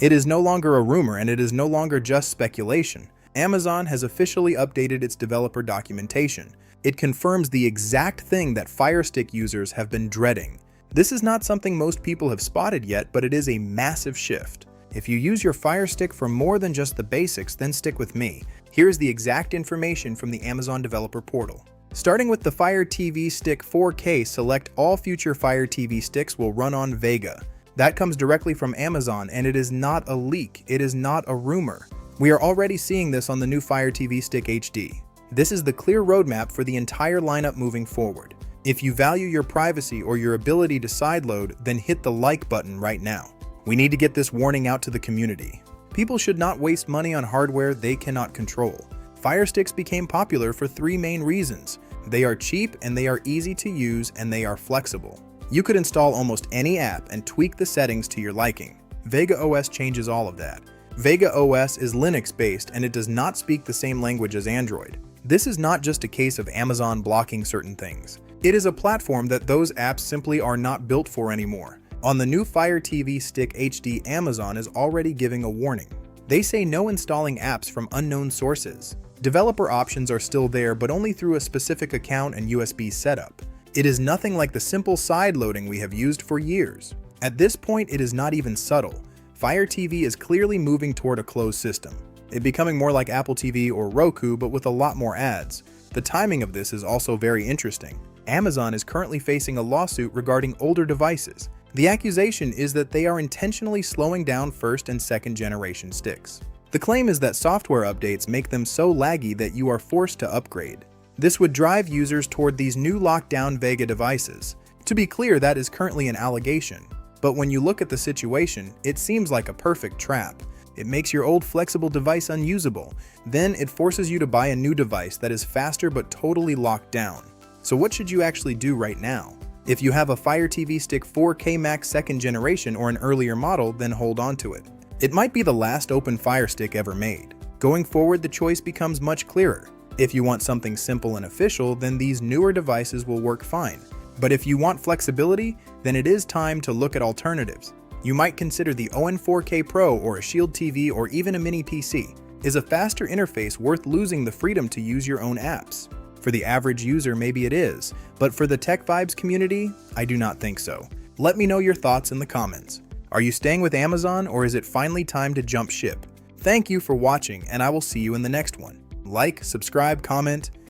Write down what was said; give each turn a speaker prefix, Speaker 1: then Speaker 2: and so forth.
Speaker 1: It is no longer a rumor and it is no longer just speculation. Amazon has officially updated its developer documentation. It confirms the exact thing that FireStick users have been dreading. This is not something most people have spotted yet, but it is a massive shift. If you use your FireStick for more than just the basics, then stick with me. Here's the exact information from the Amazon developer portal. Starting with the Fire TV Stick 4K, select all future Fire TV sticks will run on Vega. That comes directly from Amazon, and it is not a leak, it is not a rumor. We are already seeing this on the new Fire TV Stick HD. This is the clear roadmap for the entire lineup moving forward. If you value your privacy or your ability to sideload, then hit the like button right now. We need to get this warning out to the community. People should not waste money on hardware they cannot control. Fire Sticks became popular for three main reasons. They are cheap and they are easy to use and they are flexible. You could install almost any app and tweak the settings to your liking. Vega OS changes all of that. Vega OS is Linux-based and it does not speak the same language as Android. This is not just a case of Amazon blocking certain things. It is a platform that those apps simply are not built for anymore. On the new Fire TV Stick HD, Amazon is already giving a warning. They say no installing apps from unknown sources. Developer options are still there, but only through a specific account and USB setup. It is nothing like the simple side loading we have used for years. At this point, it is not even subtle. Fire TV is clearly moving toward a closed system. It becoming more like Apple TV or Roku, but with a lot more ads. The timing of this is also very interesting. Amazon is currently facing a lawsuit regarding older devices. The accusation is that they are intentionally slowing down first and second generation sticks. The claim is that software updates make them so laggy that you are forced to upgrade. This would drive users toward these new lockdown Vega devices. To be clear, that is currently an allegation. But when you look at the situation, it seems like a perfect trap. It makes your old flexible device unusable. Then it forces you to buy a new device that is faster but totally locked down. So what should you actually do right now? If you have a Fire TV Stick 4K Max 2nd generation or an earlier model, then hold on to it. It might be the last open Fire Stick ever made. Going forward, the choice becomes much clearer. If you want something simple and official, then these newer devices will work fine. But if you want flexibility, then it is time to look at alternatives. You might consider the ON 4K Pro or a Shield TV or even a mini PC. Is a faster interface worth losing the freedom to use your own apps? For the average user, maybe it is, but for the TechVibes community, I do not think so. Let me know your thoughts in the comments. Are you staying with Amazon or is it finally time to jump ship? Thank you for watching and I will see you in the next one. Like, subscribe, comment,